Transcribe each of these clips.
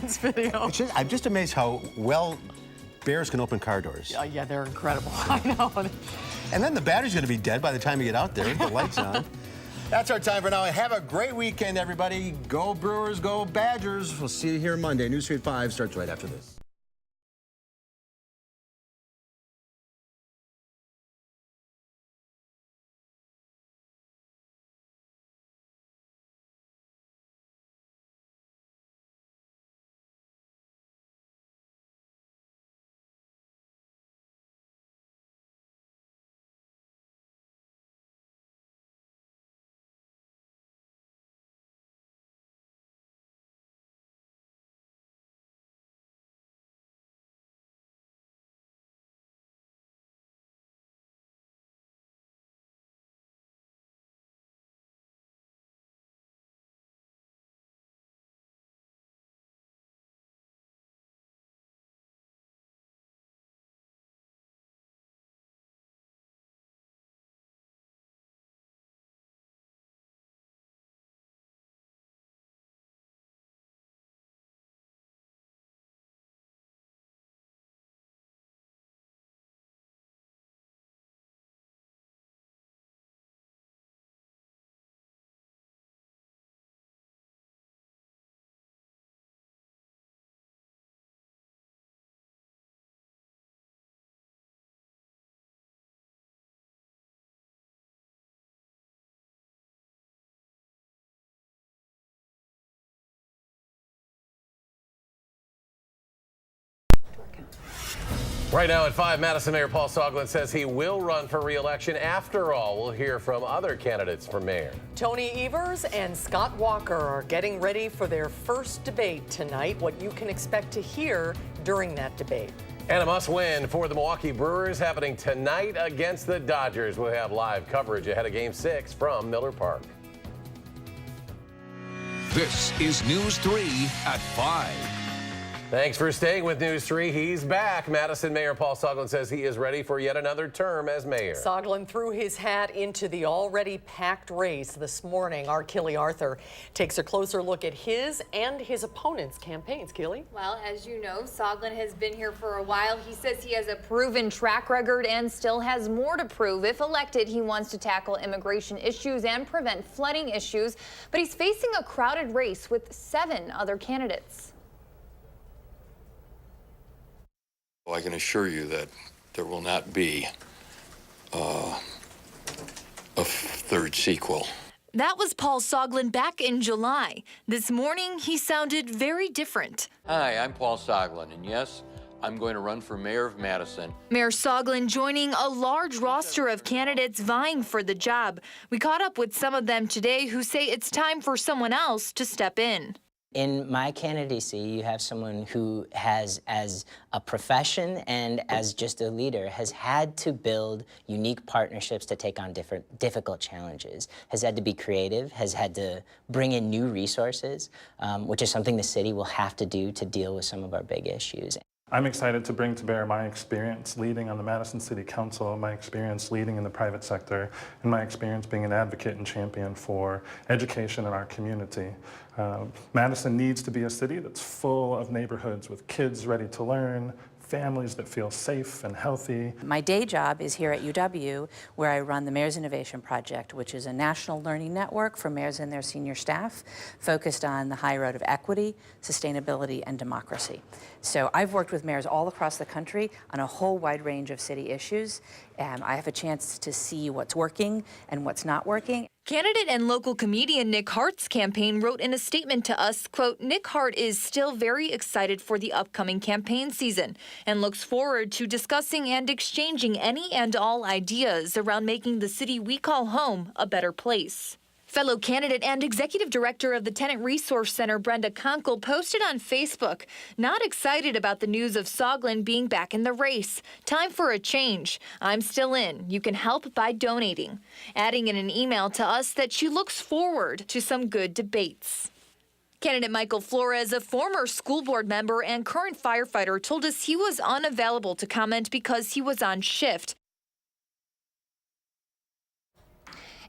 Madison's video. I'm just amazed how well bears can open car doors. Yeah, they're incredible. I know. And then the battery's going to be dead by the time you get out there. The light's on. That's our time for now. Have a great weekend, everybody. Go Brewers, go Badgers. We'll see you here Monday. News 3 at 5 starts right after this. Right now at 5, Madison Mayor Paul Soglin says he will run for re-election. After all, we'll hear from other candidates for mayor. Tony Evers and Scott Walker are getting ready for their first debate tonight. What you can expect to hear during that debate. And a must-win for the Milwaukee Brewers happening tonight against the Dodgers. We'll have live coverage ahead of Game 6 from Miller Park. This is News 3 at 5. Thanks for staying with News 3. He's back. Madison Mayor Paul Soglin says he is ready for yet another term as mayor. Soglin threw his hat into the already packed race this morning. Our Kelly Arthur takes a closer look at his and his opponent's campaigns. Kelly? Well, as you know, Soglin has been here for a while. He says he has a proven track record and still has more to prove. If elected, he wants to tackle immigration issues and prevent flooding issues. But he's facing a crowded race with 7 other candidates. I can assure you that there will not be a third sequel. That was Paul Soglin back in July. This morning, he sounded very different. Hi, I'm Paul Soglin, and yes, I'm going to run for mayor of Madison. Mayor Soglin joining a large roster of candidates vying for the job. We caught up with some of them today who say it's time for someone else to step in. In my candidacy, you have someone who has, as a profession and as just a leader, has had to build unique partnerships to take on difficult challenges, has had to be creative, has had to bring in new resources, which is something the city will have to do to deal with some of our big issues. I'm excited to bring to bear my experience leading on the Madison City Council, my experience leading in the private sector, and my experience being an advocate and champion for education in our community. Madison needs to be a city that's full of neighborhoods with kids ready to learn, families that feel safe and healthy. My day job is here at UW, where I run the Mayor's Innovation Project, which is a national learning network for mayors and their senior staff focused on the high road of equity, sustainability, and democracy. So I've worked with mayors all across the country on a whole wide range of city issues. I have a chance to see what's working and what's not working. Candidate and local comedian Nick Hart's campaign wrote in a statement to us, quote, Nick Hart is still very excited for the upcoming campaign season and looks forward to discussing and exchanging any and all ideas around making the city we call home a better place. Fellow candidate and executive director of the Tenant Resource Center, Brenda Conkle, posted on Facebook, not excited about the news of Soglin being back in the race. Time for a change. I'm still in. You can help by donating. Adding in an email to us that she looks forward to some good debates. Candidate Michael Flores, a former school board member and current firefighter, told us he was unavailable to comment because he was on shift.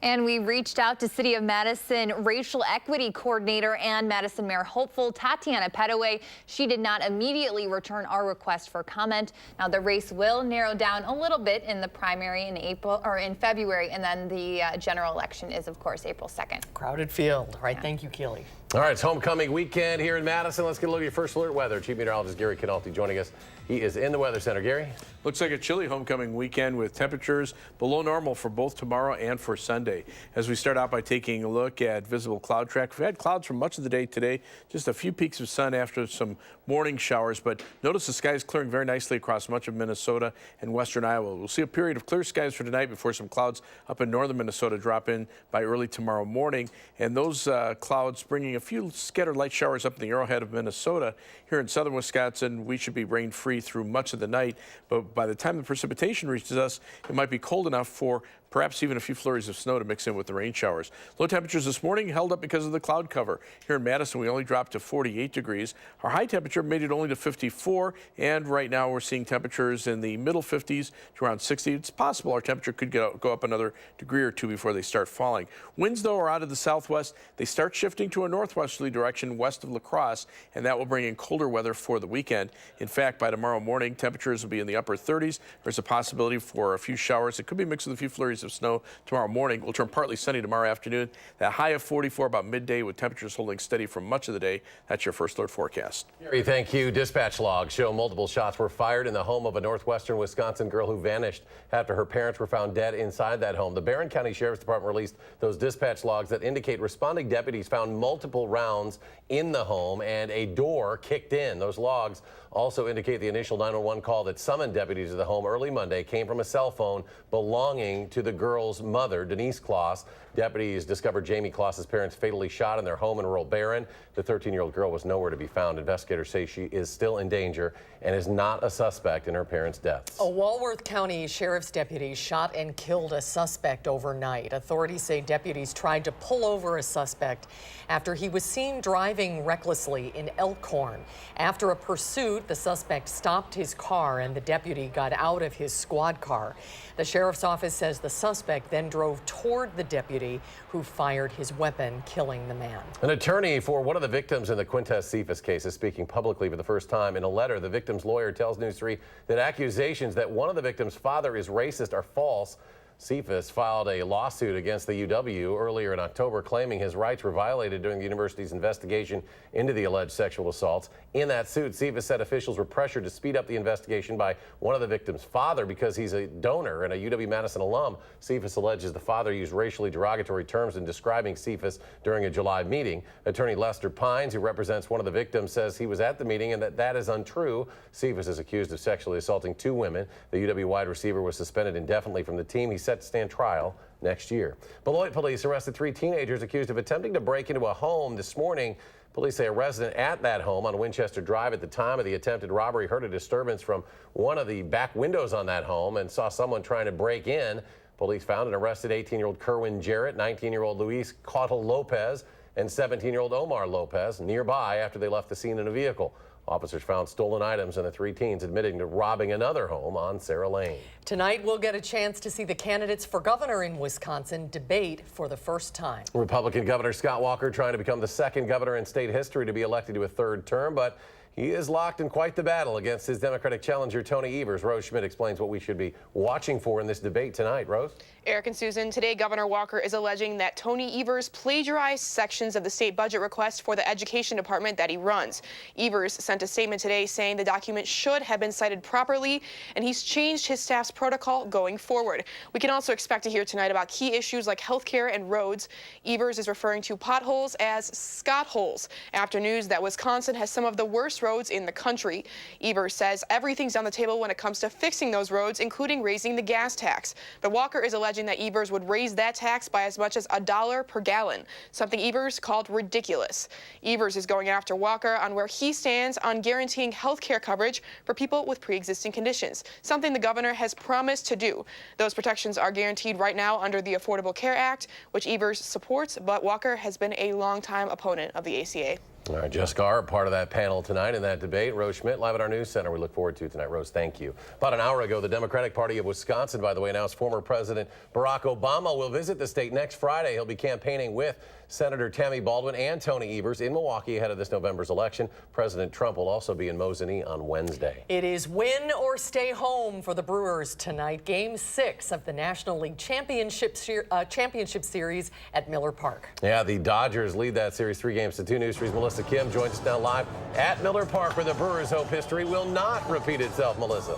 And we reached out to City of Madison Racial Equity Coordinator and Madison Mayor hopeful Tatiana Pettaway. She did not immediately return our request for comment. Now the race will narrow down a little bit in the primary in in February, and then the general election is, of course, April 2nd. Crowded field. All right, thank you, Keely. All right, it's homecoming weekend here in Madison. Let's get a look at your first alert weather. Chief Meteorologist Gary Canalti joining us. He is in the Weather Center. Gary? Looks like a chilly homecoming weekend with temperatures below normal for both tomorrow and for Sunday. As we start out by taking a look at visible cloud track, we've had clouds for much of the day today, just a few peaks of sun after some morning showers, but notice the sky is clearing very nicely across much of Minnesota and western Iowa. We'll see a period of clear skies for tonight before some clouds up in northern Minnesota drop in by early tomorrow morning, and those clouds bringing a few scattered light showers up in the arrowhead of Minnesota. Here in southern Wisconsin, we should be rain-free through much of the night, but by the time the precipitation reaches us, it might be cold enough for perhaps even a few flurries of snow to mix in with the rain showers. Low temperatures this morning held up because of the cloud cover. Here in Madison, we only dropped to 48 degrees. Our high temperature made it only to 54, and right now we're seeing temperatures in the middle 50s to around 60. It's possible our temperature could go up another degree or two before they start falling. Winds, though, are out of the southwest. They start shifting to a northwesterly direction west of La Crosse, and that will bring in colder weather for the weekend. In fact, by tomorrow morning, temperatures will be in the upper 30s. There's a possibility for a few showers. It could be mixed with a few flurries of snow tomorrow morning. We'll turn partly sunny tomorrow afternoon. That high of 44 about midday with temperatures holding steady for much of the day. That's your first alert forecast. Gary, thank you. Dispatch logs show multiple shots were fired in the home of a northwestern Wisconsin girl who vanished after her parents were found dead inside that home. The Barron County Sheriff's Department released those dispatch logs that indicate responding deputies found multiple rounds in the home and a door kicked in. Those logs also indicate the initial 911 call that summoned deputies to the home early Monday came from a cell phone belonging to the girl's mother, Denise Kloss. Deputies discovered Jamie Kloss's parents fatally shot in their home in rural Barron. The 13-year-old girl was nowhere to be found. Investigators say she is still in danger and is not a suspect in her parents' deaths. A Walworth County Sheriff's deputy shot and killed a suspect overnight. Authorities say deputies tried to pull over a suspect after he was seen driving recklessly in Elkhorn. After a pursuit, the suspect stopped his car and the deputy got out of his squad car. The sheriff's office says the suspect then drove toward the deputy who fired his weapon, killing the man. An attorney for one of the victims in the Quintez Cephas case is speaking publicly for the first time. In a letter, the victim's lawyer tells News 3 that accusations that one of the victim's father is racist are false. Cephas filed a lawsuit against the UW earlier in October, claiming his rights were violated during the university's investigation into the alleged sexual assaults. In that suit, Cephas said officials were pressured to speed up the investigation by one of the victim's father because he's a donor and a UW-Madison alum. Cephas alleges the father used racially derogatory terms in describing Cephas during a July meeting. Attorney Lester Pines, who represents one of the victims, says he was at the meeting and that is untrue. Cephas is accused of sexually assaulting two women. The UW wide receiver was suspended indefinitely from the team. He's set to stand trial next year. Beloit police arrested 3 teenagers accused of attempting to break into a home this morning. Police say a resident at that home on Winchester Drive at the time of the attempted robbery heard a disturbance from one of the back windows on that home and saw someone trying to break in. Police found and arrested 18-year-old Kerwin Jarrett, 19-year-old Luis Cautel Lopez, and 17-year-old Omar Lopez nearby after they left the scene in a vehicle. Officers found stolen items and the 3 teens admitting to robbing another home on Sarah Lane. Tonight, we'll get a chance to see the candidates for governor in Wisconsin debate for the first time. Republican Governor Scott Walker trying to become the second governor in state history to be elected to a 3rd term, but he is locked in quite the battle against his Democratic challenger, Tony Evers. Rose Schmidt explains what we should be watching for in this debate tonight. Rose? Eric and Susan, today Governor Walker is alleging that Tony Evers plagiarized sections of the state budget request for the education department that he runs. Evers sent a statement today saying the document should have been cited properly, and he's changed his staff's protocol going forward. We can also expect to hear tonight about key issues like health care and roads. Evers is referring to potholes as Scott holes after news that Wisconsin has some of the worst roads in the country. Evers says everything's on the table when it comes to fixing those roads, including raising the gas tax. But Walker is alleging that Evers would raise that tax by as much as $1 per gallon, something Evers called ridiculous. Evers is going after Walker on where he stands on guaranteeing health care coverage for people with pre-existing conditions, something the governor has promised to do. Those protections are guaranteed right now under the Affordable Care Act, which Evers supports, but Walker has been a longtime opponent of the ACA. All right, Jessica Arp, part of that panel tonight in that debate. Rose Schmidt, live at our news center. We look forward to tonight. Rose, thank you. About an hour ago, the Democratic Party of Wisconsin, by the way, announced former President Barack Obama will visit the state next Friday. He'll be campaigning with Senator Tammy Baldwin and Tony Evers in Milwaukee ahead of this November's election. President Trump will also be in Mosinee on Wednesday. It is win or stay home for the Brewers tonight. Game 6 of the National League Championship Series at Miller Park. Yeah, the Dodgers lead that series 3-2. News 3's Melissa Kim joins us now live at Miller Park, where the Brewers hope history will not repeat itself. Melissa.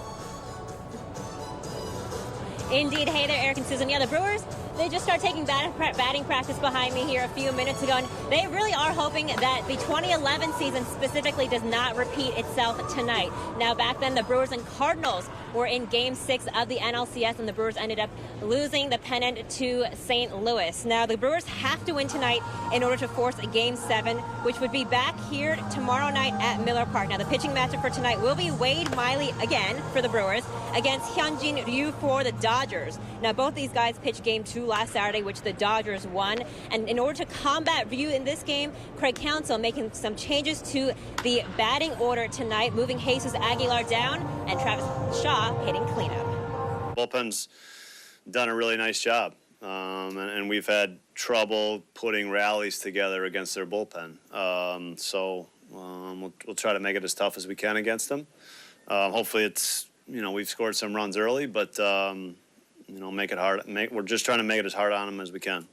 Indeed. Hey there, Eric and Susan. Yeah, the Brewers, they just started taking batting practice behind me here a few minutes ago, and they really are hoping that the 2011 season specifically does not repeat itself tonight. Now, back then, the Brewers and Cardinals were in Game 6 of the NLCS, and the Brewers ended up losing the pennant to St. Louis. Now, the Brewers have to win tonight in order to force a Game 7, which would be back here tomorrow night at Miller Park. Now, the pitching matchup for tonight will be Wade Miley again for the Brewers against Hyunjin Ryu for the Dodgers. Now, both these guys pitched Game 2 last Saturday, which the Dodgers won. And in order to combat Ryu in this game, Craig Counsell making some changes to the batting order tonight, moving Jesus Aguilar down and Travis Shaw hitting cleanup. Bullpen's done a really nice job, and we've had trouble putting rallies together against their bullpen. We'll try to make it as tough as we can against them. Hopefully it's, we've scored some runs early, but make it hard. We're just trying to make it as hard on them as we can.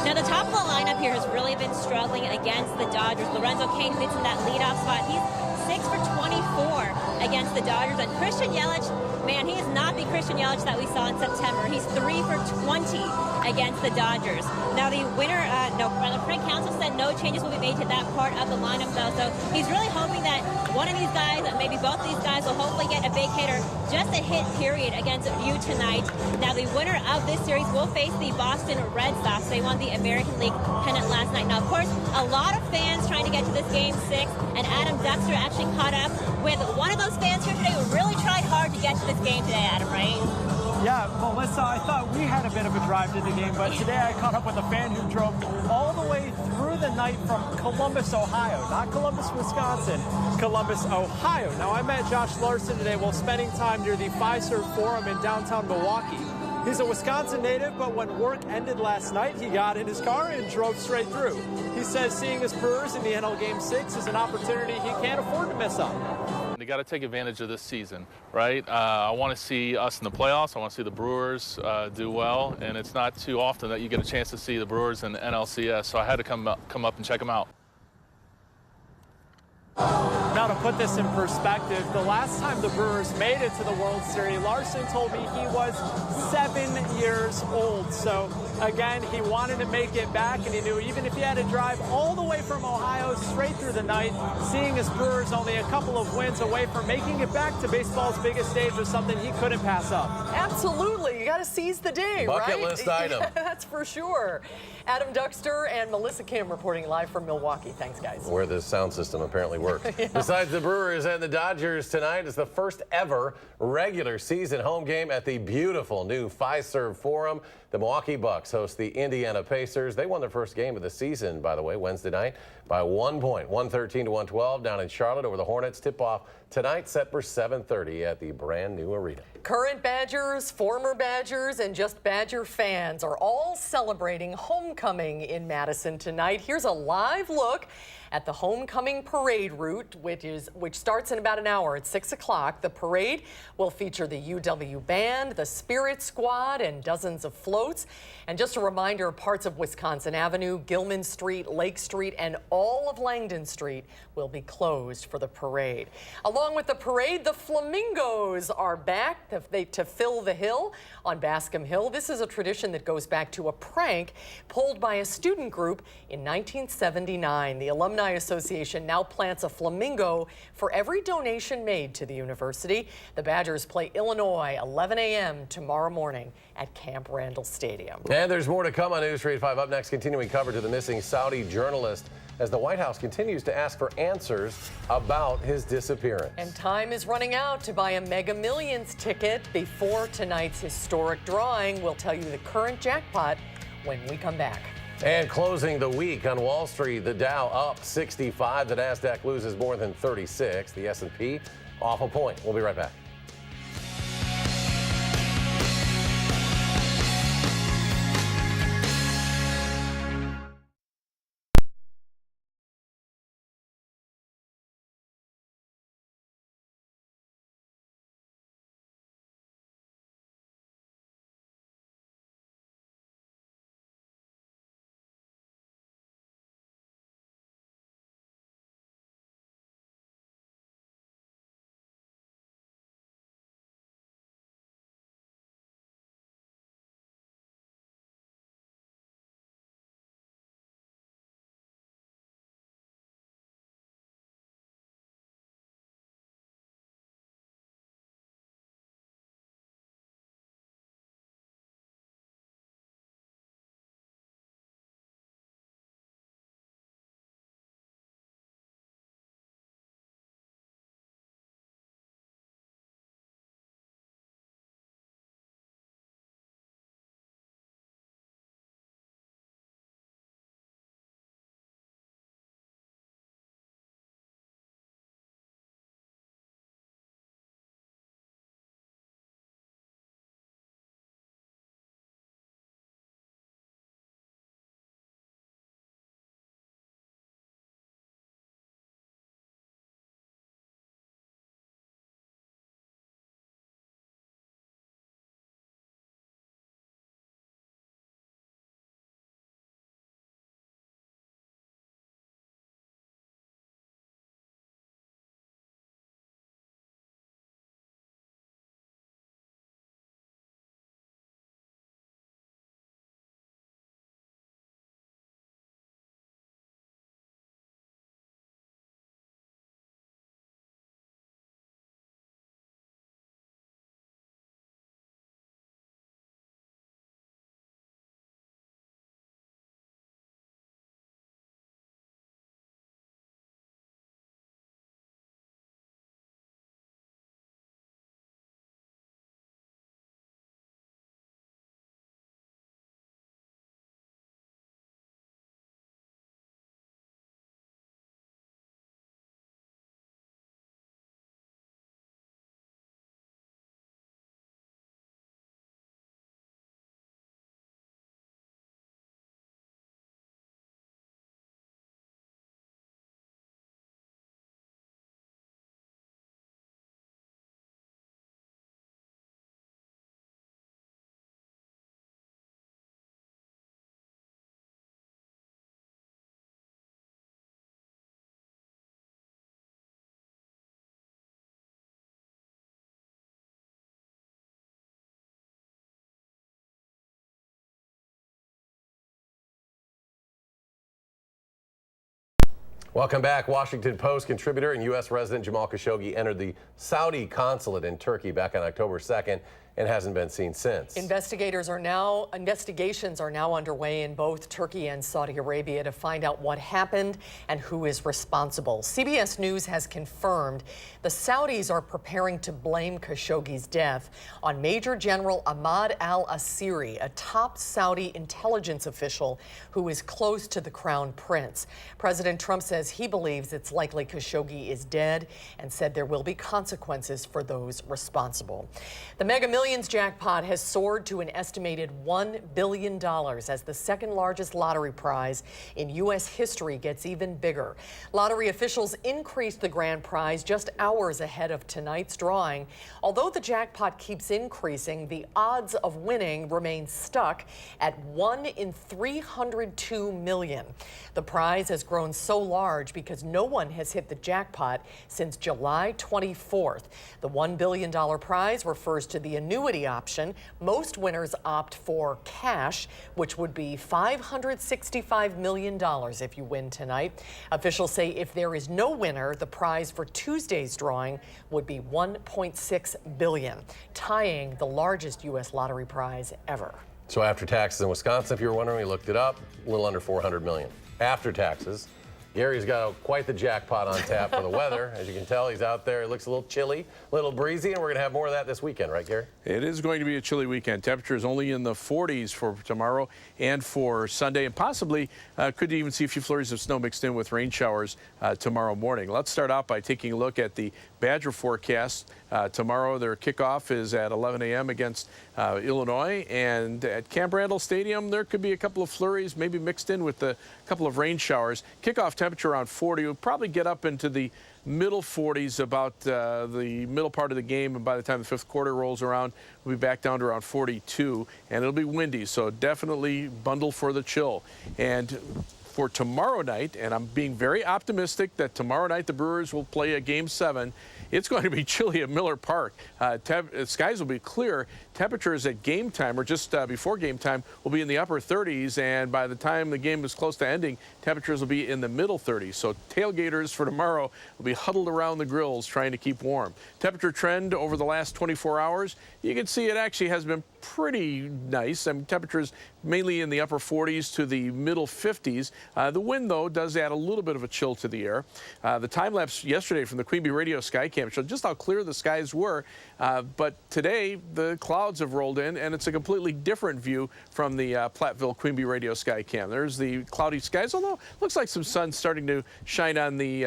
Now, the top of the lineup here has really been struggling against the Dodgers. Lorenzo Cain hits in that leadoff spot. He's 6 for 24 against the Dodgers. And Christian Yelich, man, he is not the Christian Yelich that we saw in September. He's 3 for 20 against the Dodgers. Now, the winner, Craig Counsell said no changes will be made to that part of the lineup, though. So he's really hoping that one of these guys, maybe both these guys, will hopefully get a big hitter, just a hit period against Ryu tonight. Now, the winner of this series will face the Boston Red Sox. They won the American League pennant last night. Now, of course, a lot of fans trying to get to this Game 6, and Adam Dexter actually caught up with one of those fans here today who really tried hard to get to this game today, Adam, right? Yeah, Melissa, I thought we had a bit of a drive to the game, but today I caught up with a fan who drove all the way through the night from Columbus, Ohio. Not Columbus, Wisconsin, Columbus, Ohio. Now, I met Josh Larson today while spending time near the Fiserv Forum in downtown Milwaukee. He's a Wisconsin native, but when work ended last night, he got in his car and drove straight through. He says seeing his Brewers in the NL Game 6 is an opportunity he can't afford to miss up. You got to take advantage of this season, right? I want to see us in the playoffs. I want to see the Brewers do well, and it's not too often that you get a chance to see the Brewers in the NLCS, so I had to come up and check them out. Now, to put this in perspective, the last time the Brewers made it to the World Series, Larson told me he was 7 years old. So, again, he wanted to make it back, and he knew even if he had to drive all the way from Ohio straight through the night, seeing his Brewers only a couple of wins away from making it back to baseball's biggest stage was something he couldn't pass up. Absolutely. You got to seize the day, right? Bucket list item. Yeah, that's for sure. Adam Dexter and Melissa Kim reporting live from Milwaukee. Thanks, guys. Where the sound system apparently works. Yeah. Besides the Brewers and the Dodgers, tonight is the first ever regular season home game at the beautiful new Fiserv Forum. The Milwaukee Bucks host the Indiana Pacers. They won their first game of the season, by the way, Wednesday night by 1 point, 113-112 down in Charlotte over the Hornets. Tip-off tonight set for 7:30 at the brand new arena. Current Badgers, former Badgers, and just Badger fans are all celebrating homecoming in Madison tonight. Here's a live look at the homecoming parade route, which starts in about an hour at 6 o'clock. The parade will feature the UW Band, the Spirit Squad, and dozens of floats. And just a reminder, parts of Wisconsin Avenue, Gilman Street, Lake Street, and all of Langdon Street will be closed for the parade. Along with the parade, the Flamingos are back to fill the hill on Bascom Hill. This is a tradition that goes back to a prank pulled by a student group in 1979. The Alumni Association now plants a flamingo for every donation made to the university. The Badgers play Illinois 11 a.m. tomorrow morning at Camp Randall Stadium. And there's more to come on News 3 at 5. Up next, continuing coverage of the missing Saudi journalist as the White House continues to ask for answers about his disappearance. And time is running out to buy a Mega Millions ticket before tonight's historic drawing. We'll tell you the current jackpot when we come back. And closing the week on Wall Street, the Dow up 65, the NASDAQ loses more than 36, the S&P off a point. We'll be right back. Welcome back. Washington Post contributor and U.S. resident Jamal Khashoggi entered the Saudi consulate in Turkey back on October 2nd and hasn't been seen since. Investigations are now underway in both Turkey and Saudi Arabia to find out what happened and who is responsible. CBS News has confirmed the Saudis are preparing to blame Khashoggi's death on Major General Ahmad al-Asiri, a top Saudi intelligence official who is close to the Crown Prince. President Trump says he believes it's likely Khashoggi is dead and said there will be consequences for those responsible. The Mega Millions jackpot has soared to an estimated $1 billion as the second largest lottery prize in U.S. history gets even bigger. Lottery officials increased the grand prize just hours ahead of tonight's drawing. Although the jackpot keeps increasing, the odds of winning remain stuck at 1 in 302 million. The prize has grown so large because no one has hit the jackpot since July 24th. The $1 billion prize refers to the annuity option. Most winners opt for cash, which would be $565 million if you win tonight. Officials say if there is no winner, the prize for Tuesday's drawing would be $1.6 billion, tying the largest U.S. lottery prize ever. So after taxes in Wisconsin, if you were wondering, we looked it up, a little under $400 million. After taxes, Gary's got quite the jackpot on tap for the weather. As you can tell, he's out there. It looks a little chilly, a little breezy, and we're going to have more of that this weekend, right, Gary? It is going to be a chilly weekend. Temperatures only in the 40s for tomorrow and for Sunday, and possibly could even see a few flurries of snow mixed in with rain showers tomorrow morning. Let's start out by taking a look at the Badger forecast. Tomorrow, their kickoff is at 11 a.m. against Illinois, and at Camp Randall Stadium, there could be a couple of flurries, maybe mixed in with a couple of rain showers. Kickoff temperature around 40. We'll probably get up into the middle 40s about the middle part of the game, and by the time the fifth quarter rolls around, we'll be back down to around 42, and it'll be windy, so definitely bundle for the chill. And for tomorrow night, and I'm being very optimistic that tomorrow night the Brewers will play a Game 7. It's going to be chilly at Miller Park. Skies will be clear. Temperatures at game time, or just before game time, will be in the upper 30s, and by the time the game is close to ending, temperatures will be in the middle 30s. So tailgaters for tomorrow will be huddled around the grills trying to keep warm. Temperature trend over the last 24 hours, you can see it actually has been pretty nice. I mean, temperatures mainly in the upper 40s to the middle 50s. The wind, though, does add a little bit of a chill to the air. The time lapse yesterday from the Queen Bee Radio Skycam showed just how clear the skies were. But today, the clouds have rolled in, and it's a completely different view from the Platteville Queen Bee Radio Skycam. There's the cloudy skies, although looks like some sun starting to shine on the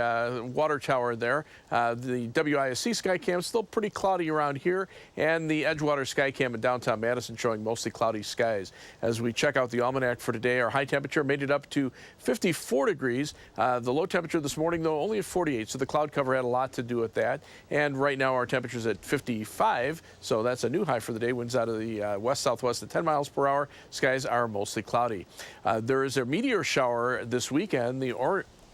water tower there. The WISC Skycam is still pretty cloudy around here, and the Edgewater Skycam in downtown Madison showing mostly cloudy skies. As we check out the almanac for today, our high temperature made it up to 54 degrees. The low temperature this morning, though, only at 48, so the cloud cover had a lot to do with that. And right now our temperature's at 55, so that's a new high for the day. Winds out of the west-southwest at 10 miles per hour. Skies are mostly cloudy. There is a meteor shower this weekend, the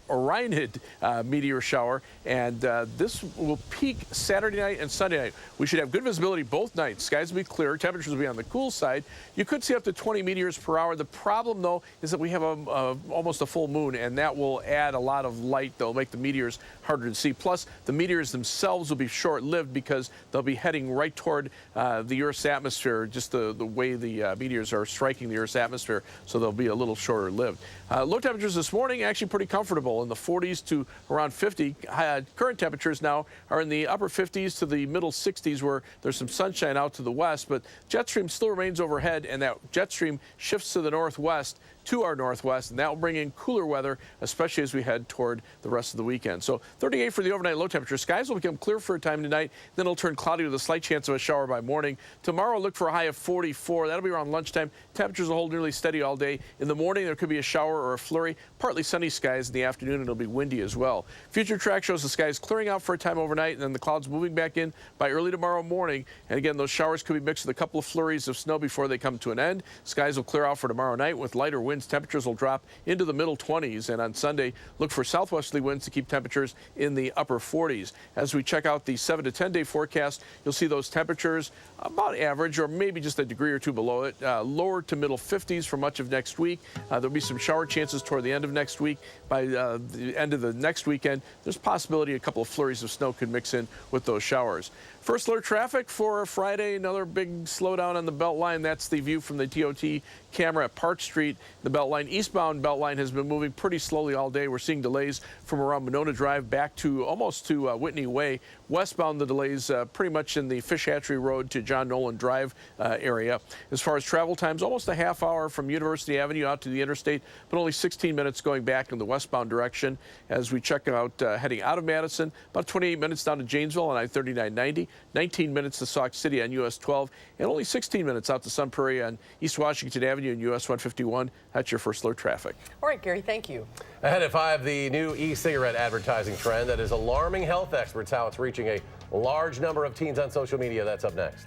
Orionid meteor shower, and this will peak Saturday night and Sunday night. We should have good visibility both nights. Skies will be clear. Temperatures will be on the cool side. You could see up to 20 meteors per hour. The problem, though, is that we have almost a full moon, and that will add a lot of light that will make the meteors harder to see. Plus, the meteors themselves will be short-lived because they'll be heading right toward the Earth's atmosphere, just the way the meteors are striking the Earth's atmosphere, so they'll be a little shorter-lived. Low temperatures this morning, actually pretty comfortable, in the 40s to around 50. Current temperatures now are in the upper 50s to the middle 60s, where there's some sunshine out to the west, but jet stream still remains overhead, and that jet stream shifts to the northwest, to our northwest, and that will bring in cooler weather, especially as we head toward the rest of the weekend. So 38 for the overnight low temperature. Skies will become clear for a time tonight, then it'll turn cloudy with a slight chance of a shower by morning. Tomorrow, look for a high of 44. That'll be around lunchtime. Temperatures will hold nearly steady all day. In the morning, there could be a shower or a flurry. Partly sunny skies in the afternoon, and it'll be windy as well. Future track shows the skies clearing out for a time overnight, and then the clouds moving back in by early tomorrow morning. And again, those showers could be mixed with a couple of flurries of snow before they come to an end. Skies will clear out for tomorrow night with lighter winds. Temperatures will drop into the middle 20s, and on Sunday, look for southwesterly winds to keep temperatures in the upper 40s. As we check out the 7 to 10 day forecast, you'll see those temperatures about average, or maybe just a degree or two below it. Lower to middle 50s for much of next week. There'll be some shower chances toward the end of next week. By the end of the next weekend, there's possibility a couple of flurries of snow could mix in with those showers. First alert traffic for Friday, another big slowdown on the Beltline. That's the view from the TOT camera at Park Street. The Beltline, eastbound Beltline, has been moving pretty slowly all day. We're seeing delays from around Monona Drive back to almost to Whitney Way. Westbound, the delays pretty much in the Fish Hatchery Road to John Nolan Drive area. As far as travel times, almost a half hour from University Avenue out to the interstate, but only 16 minutes going back in the westbound direction. As we check out heading out of Madison, about 28 minutes down to Janesville on I-3990, 19 minutes to Sauk City on US 12, and only 16 minutes out to Sun Prairie on East Washington Avenue and US 151. That's your first alert traffic. All right, Gary, thank you. Ahead at 5, the new e-cigarette advertising trend that is alarming health experts how it's reaching a large number of teens on social media. That's up next.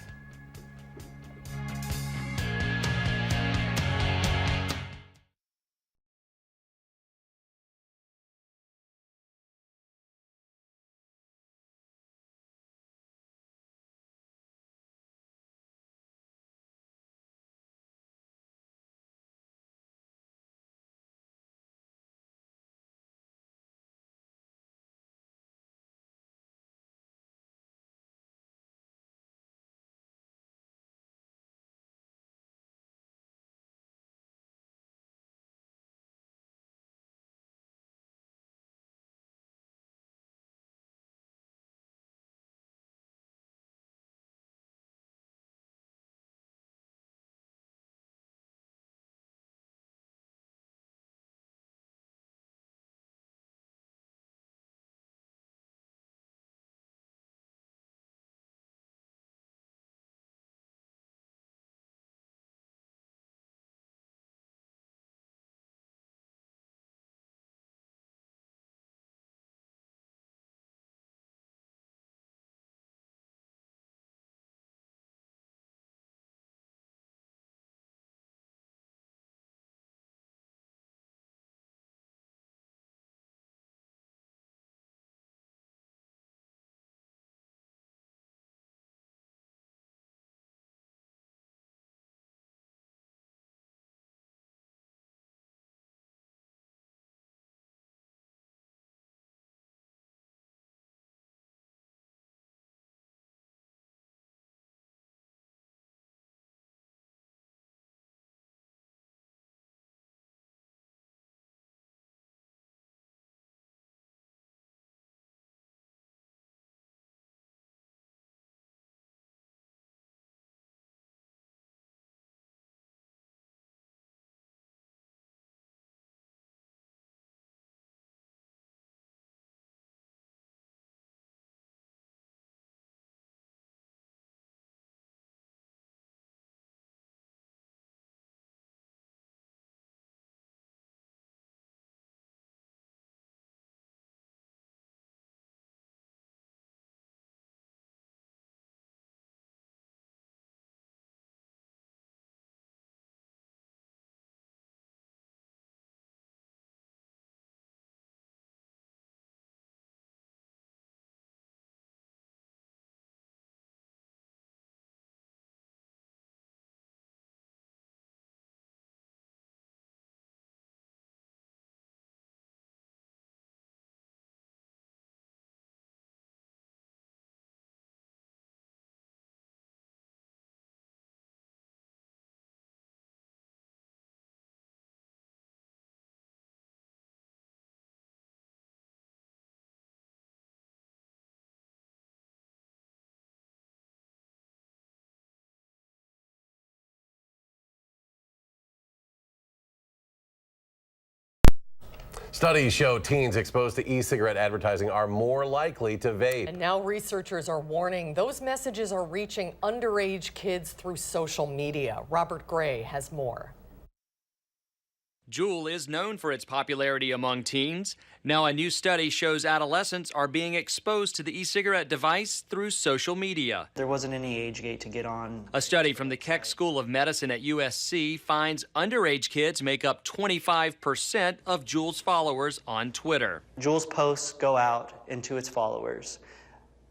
Studies show teens exposed to e-cigarette advertising are more likely to vape. And now researchers are warning those messages are reaching underage kids through social media. Robert Gray has more. Juul is known for its popularity among teens. Now a new study shows adolescents are being exposed to the e-cigarette device through social media. There wasn't any age gate to get on. A study from the Keck School of Medicine at USC finds underage kids make up 25% of Juul's followers on Twitter. Juul's posts go out into its followers.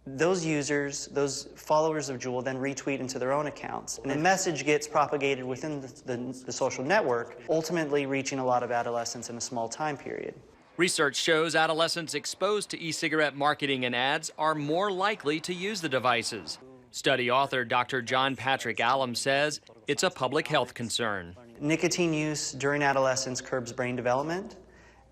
Those users, those followers of Juul, then retweet into their own accounts. And the message gets propagated within the social network, ultimately reaching a lot of adolescents in a small time period. Research shows adolescents exposed to e-cigarette marketing and ads are more likely to use the devices. Study author Dr. John Patrick Allam says it's a public health concern. Nicotine use during adolescence curbs brain development,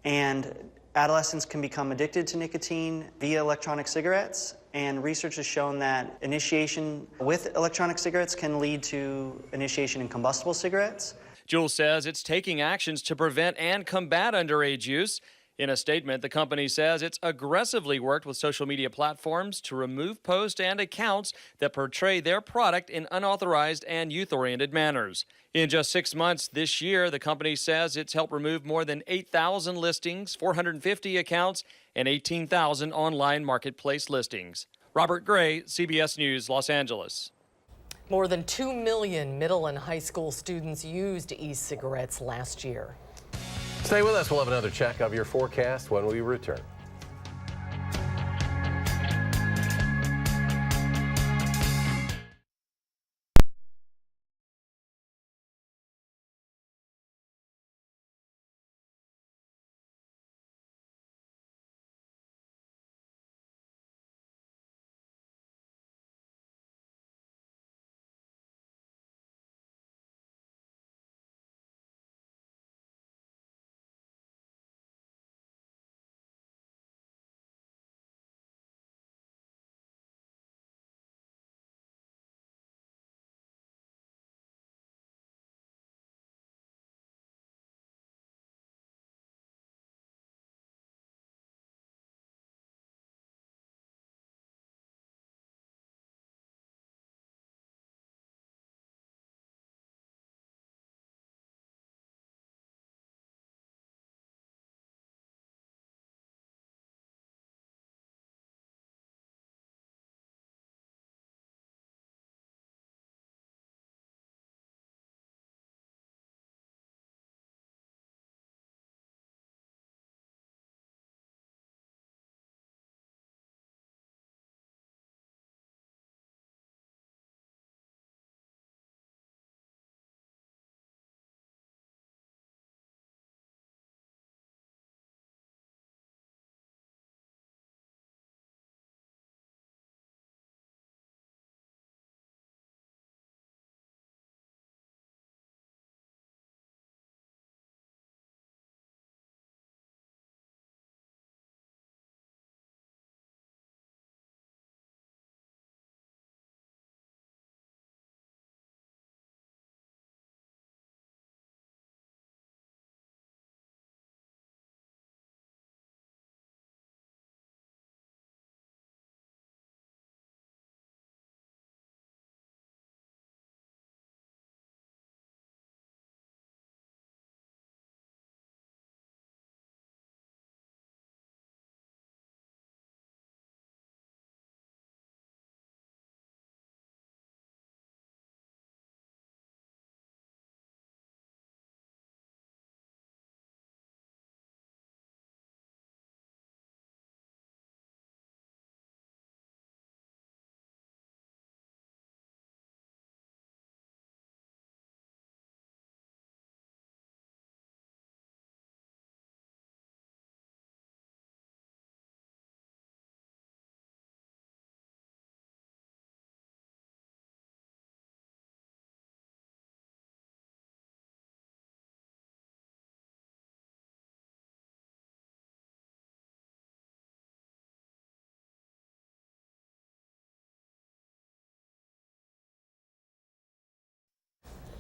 and adolescents can become addicted to nicotine via electronic cigarettes, and research has shown that initiation with electronic cigarettes can lead to initiation in combustible cigarettes. Juul says it's taking actions to prevent and combat underage use. In a statement, the company says it's aggressively worked with social media platforms to remove posts and accounts that portray their product in unauthorized and youth-oriented manners. In just 6 months this year, the company says it's helped remove more than 8,000 listings, 450 accounts, and 18,000 online marketplace listings. Robert Gray, CBS News, Los Angeles. More than 2 million middle and high school students used e-cigarettes last year. Stay with us. We'll have another check of your forecast when we return.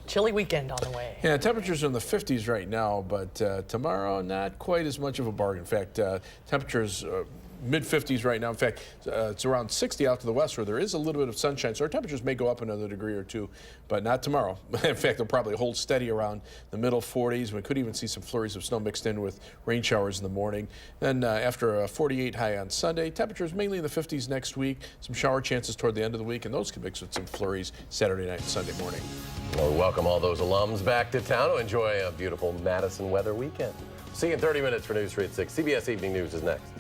Chilly weekend on the way. Yeah, temperatures are in the 50s right now, but tomorrow not quite as much of a bargain. In fact, temperatures mid-50s right now. In fact, it's around 60 out to the west where there is a little bit of sunshine, so our temperatures may go up another degree or two, but not tomorrow. In fact, they'll probably hold steady around the middle 40s. We could even see some flurries of snow mixed in with rain showers in the morning. Then after a 48 high on Sunday, temperatures mainly in the 50s next week. Some shower chances toward the end of the week, and those can mix with some flurries Saturday night and Sunday morning. Well, we welcome all those alums back to town to enjoy a beautiful Madison weather weekend. See you in 30 minutes for News 3 at 6. CBS Evening News is next.